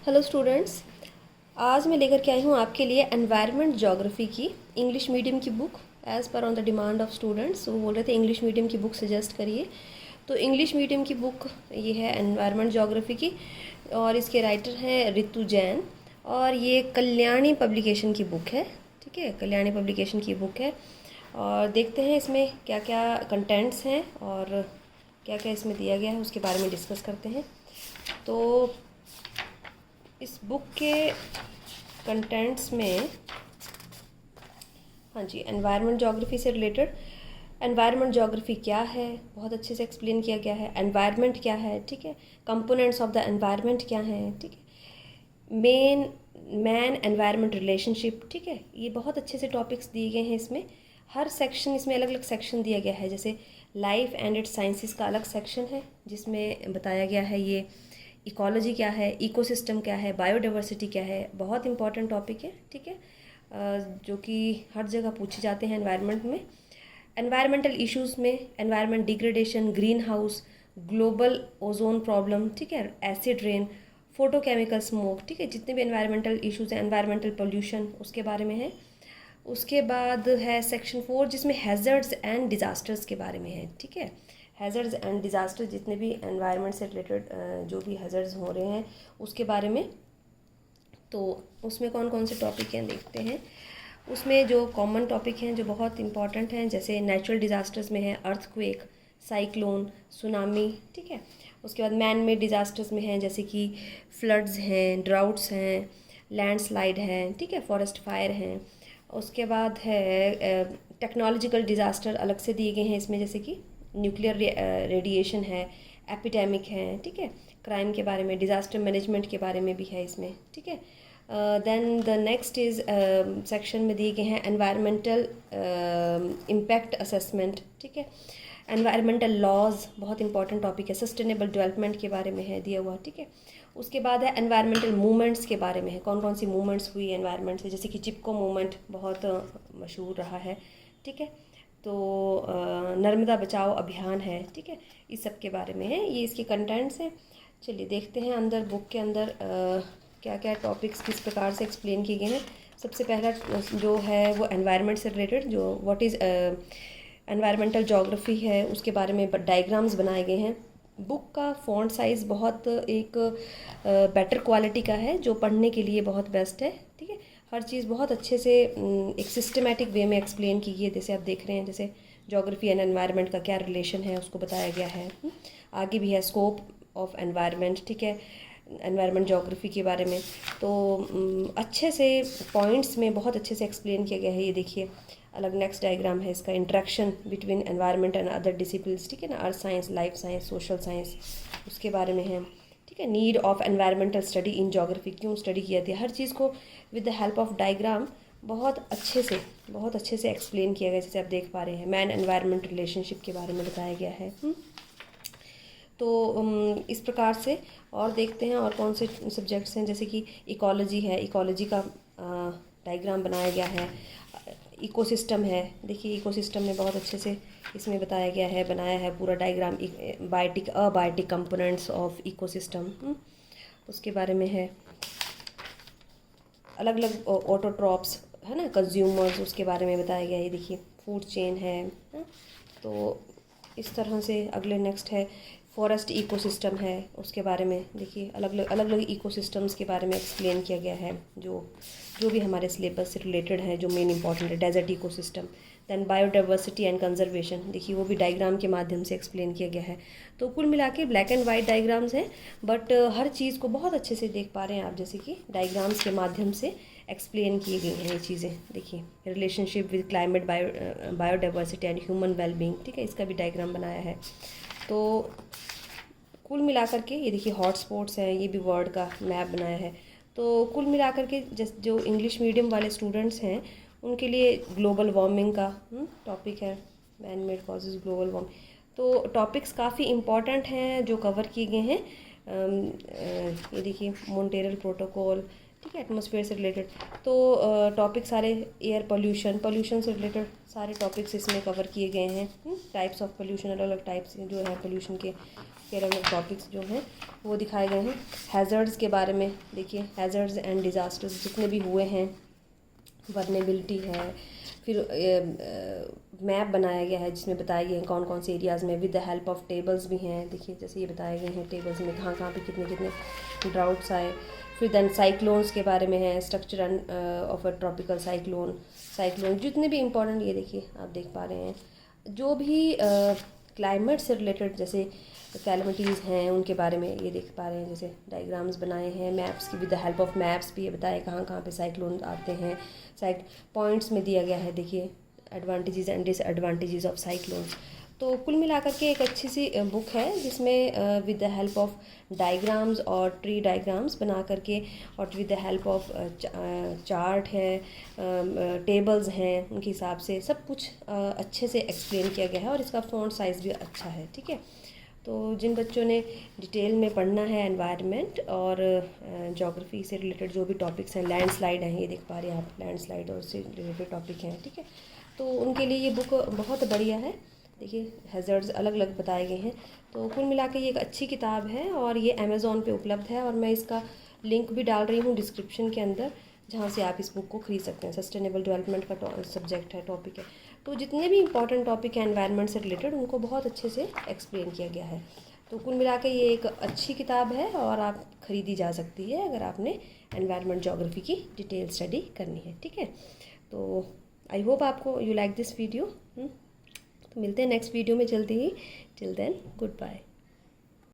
Hello students, आज मैं लेकर के आई हूँ आपके लिए एनवायरनमेंट ज्योग्राफी की इंग्लिश मीडियम की book. As per on the demand of students, वो बोल रहे थे इंग्लिश मीडियम की बुक सजेस्ट करिए। तो इंग्लिश मीडियम की बुक ये है एनवायरनमेंट ज्योग्राफी की, और इसके राइटर हैं रितु जैन, और ये कल्याणी पब्लिकेशन की बुक है। ठीक है, कल्याणी पब्लिकेशन की बुक है। और देखते हैं इसमें क्या क्या कंटेंट्स हैं और क्या क्या इसमें दिया गया है, उसके बारे में डिस्कस करते हैं। तो इस बुक के कंटेंट्स में, हाँ जी, एनवायरनमेंट ज्योग्राफी से रिलेटेड एनवायरनमेंट ज्योग्राफी क्या है बहुत अच्छे से एक्सप्लेन किया गया है। एनवायरनमेंट क्या है, ठीक है, कंपोनेंट्स ऑफ द एनवायरनमेंट क्या हैं, ठीक है, मैन एनवायरनमेंट रिलेशनशिप, ठीक है, ये बहुत अच्छे से टॉपिक्स दिए गए हैं इसमें। हर सेक्शन, इसमें अलग अलग सेक्शन दिया गया है। जैसे लाइफ एंड इट्स साइंसेस का अलग सेक्शन है जिसमें बताया गया है ये इकोलॉजी क्या है, इकोसिस्टम क्या है, बायोडाइवर्सिटी क्या है। बहुत इंपॉर्टेंट टॉपिक है, ठीक है, जो कि हर जगह पूछे जाते हैं एनवायरनमेंट में। एनवायरमेंटल इश्यूज़ में environment degradation, green house, global ozone problem, ठीक है, एसिड रेन, फोटोकेमिकल स्मोक, ठीक है, जितने भी एनवायरमेंटल इश्यूज़ हैं, एनवायरमेंटल पोल्यूशन, उसके बारे में है। उसके बाद है सेक्शन 4 जिसमें हैज़र्ड्स एंड डिज़ास्टर्स के बारे में है। ठीक है, हैज़र्ड्स एंड डिज़ास्टर, जितने भी एनवायरनमेंट से रिलेटेड जो भी हैज़र्ड्स हो रहे हैं उसके बारे में। तो उसमें कौन कौन से टॉपिक हैं देखते हैं। उसमें जो कॉमन टॉपिक हैं जो बहुत इंपॉर्टेंट हैं, जैसे नेचुरल डिज़ास्टर्स में है अर्थक्वेक, साइक्लोन, सुनामी, ठीक है। उसके बाद मैन मेड डिज़ास्टर्स में हैं जैसे कि फ्लड्स हैं, ड्राउट्स हैं, लैंडस्लाइड हैं, ठीक है, फॉरेस्ट फायर हैं। उसके बाद है टेक्नोलॉजिकल डिज़ास्टर अलग से दिए गए हैं इसमें, जैसे कि न्यूक्लियर रेडिएशन है, एपिडेमिक है, ठीक है, क्राइम के बारे में, डिज़ास्टर मैनेजमेंट के बारे में भी है इसमें, ठीक है। Then the next is section में दिए गए हैं एनवायरमेंटल इम्पैक्ट असेसमेंट, ठीक है, एनवायरमेंटल लॉज, बहुत इंपॉर्टेंट टॉपिक है, सस्टेनेबल डेवलपमेंट के बारे में है दिया हुआ, ठीक है। उसके बाद है एनवायरमेंटल मूवमेंट्स के बारे में है, कौन कौन सी मूवमेंट्स हुई एनवायरनमेंट से, जैसे कि चिपको मूवमेंट बहुत मशहूर रहा है, ठीक है। तो नर्मदा बचाओ अभियान है, ठीक है, इस सब के बारे में है। ये इसके कंटेंट्स हैं। चलिए देखते हैं अंदर बुक के अंदर क्या क्या टॉपिक्स किस प्रकार से एक्सप्लेन किए गए हैं। सबसे पहला जो है वो एनवायरनमेंट से रिलेटेड, जो व्हाट इज़ एनवायरमेंटल ज्योग्राफी है, उसके बारे में डायग्राम्स बनाए गए हैं। बुक का फ़ॉन्ट साइज़ बहुत एक बेटर क्वालिटी का है, जो पढ़ने के लिए बहुत बेस्ट है, ठीक है। हर चीज़ बहुत अच्छे से एक सिस्टमेटिक वे में एक्सप्लेन की गई है। जैसे आप देख रहे हैं, जैसे ज्योग्राफी एंड एनवायरनमेंट का क्या रिलेशन है उसको बताया गया है। आगे भी है स्कोप ऑफ एनवायरनमेंट, ठीक है, एनवायरनमेंट ज्योग्राफी के बारे में। तो अच्छे से पॉइंट्स में बहुत अच्छे से एक्सप्लेन किया गया है। ये देखिए अलग नेक्स्ट डायग्राम है इसका, interaction between environment and other disciplines, ठीक है ना, earth science, life science, social science, उसके बारे में है, ठीक है। Need of environmental study in geography, क्यों स्टडी किया था, हर चीज़ को with the help of diagram बहुत अच्छे से एक्सप्लेन किया गया। जैसे आप देख पा रहे हैं, मैन एनवायरनमेंट रिलेशनशिप के बारे में बताया गया है। तो इस प्रकार से और देखते हैं और कौन से सब्जेक्ट्स हैं, जैसे कि इकोलॉजी है, इकोलॉजी का डायग्राम बनाया गया है। इकोसिस्टम है, देखिए इकोसिस्टम में बहुत अच्छे से इसमें बताया गया है, बनाया है पूरा diagram, abiotic components of ecosystem, उसके बारे में है। अलग अलग ऑटोट्रॉप्स है ना, कंज्यूमर्स, उसके बारे में बताया गया है। ये देखिए फूड चेन है। तो इस तरह से अगले नेक्स्ट है फॉरेस्ट इकोसिस्टम है, उसके बारे में देखिए अलग अलग इकोसिस्टम्स के बारे में एक्सप्लेन किया गया है, जो भी हमारे सिलेबस से रिलेटेड है, जो मेन इंपॉर्टेंट है। Desert ecosystem, then biodiversity and conservation, देखिए वो भी डायग्राम के माध्यम से एक्सप्लेन किया गया है। तो कुल मिला के ब्लैक एंड वाइट डायग्राम्स हैं, बट हर चीज़ को बहुत अच्छे से देख पा रहे हैं आप, जैसे कि डायग्राम्स के माध्यम से एक्सप्लेन की गई हैं ये चीज़ें। देखिए relationship with climate, biodiversity and human wellbeing, ठीक है, इसका भी डायग्राम बनाया है। तो कुल मिलाकर के ये देखिए हॉटस्पॉट्स हैं, ये भी वर्ल्ड का मैप बनाया है। तो कुल मिलाकर के जो इंग्लिश मीडियम वाले स्टूडेंट्स हैं उनके लिए ग्लोबल वार्मिंग का टॉपिक है, man made causes global warming. तो टॉपिक्स काफ़ी इम्पॉर्टेंट हैं जो कवर किए गए हैं। ये देखिए मॉन्टेरल प्रोटोकॉल, ठीक है, एटमॉस्फेयर से रिलेटेड। तो टॉपिक सारे एयर पोल्यूशन से रिलेटेड सारे टॉपिक्स इसमें कवर किए गए हैं। टाइप्स ऑफ पोल्यूशन, अलग अलग टाइप्स जो है पोल्यूशन के, के अलग अलग टॉपिक्स जो हैं वो दिखाए गए हैं। हैज़र्ड्स के बारे में देखिए, हैज़र्ड्स एंड डिज़ास्टर्स जितने भी हुए हैं, वर्नेबिलिटी है, फिर मैप बनाया गया है जिसमें बताए गए हैं कौन कौन से एरियाज़ में, with the help of tables भी हैं। देखिए जैसे ये बताए गए हैं टेबल्स में कहाँ कहाँ पे कितने कितने ड्राउट्स आए। फिर देन साइक्लोन्स के बारे में है, structure of a tropical cyclone जितने भी इंपॉर्टेंट, ये देखिए आप देख पा रहे हैं जो भी क्लाइमेट से रिलेटेड जैसे कैलमिटीज़ हैं उनके बारे में ये देख पा रहे हैं। जैसे डायग्राम्स बनाए हैं मैप्स की, with the help of maps भी ये बताए कहाँ कहाँ पे साइक्लोन आते हैं। पॉइंट्स में दिया गया है, देखिए advantages and disadvantages of cyclones. तो कुल मिलाकर के एक अच्छी सी बुक है जिसमें with the help of diagrams और ट्री डायग्राम्स बना करके, और with the help of chart है, टेबल्स हैं, उनके हिसाब से सब कुछ अच्छे से एक्सप्लेन किया गया है, और इसका फ़ॉन्ट साइज़ भी अच्छा है। ठीक है, तो जिन बच्चों ने डिटेल में पढ़ना है एनवायरनमेंट और ज्योग्राफी से रिलेटेड जो भी टॉपिक्स हैं, लैंडस्लाइड हैं, ये देख पा रहे हैं आप, लैंडस्लाइड और से रिलेटेड टॉपिक हैं। ठीक है, तो उनके लिए ये बुक बहुत बढ़िया है। देखिए हैज़र्ड्स अलग अलग बताए गए हैं। तो कुल मिला के ये एक अच्छी किताब है, और ये अमेज़ॉन पे उपलब्ध है, और मैं इसका लिंक भी डाल रही हूँ डिस्क्रिप्शन के अंदर, जहाँ से आप इस बुक को खरीद सकते हैं। सस्टेनेबल डेवलपमेंट का सब्जेक्ट है, टॉपिक है, तो जितने भी इंपॉर्टेंट टॉपिक हैं एनवायरनमेंट से रिलेटेड उनको बहुत अच्छे से एक्सप्लेन किया गया है। तो कुल मिला के ये एक अच्छी किताब है, और आप खरीदी जा सकती है अगर आपने एनवायरनमेंट ज्योग्राफी की डिटेल स्टडी करनी है। ठीक है, तो आई होप आपको यू लाइक दिस वीडियो। तो मिलते हैं नेक्स्ट वीडियो में जल्दी ही। Till then good bye.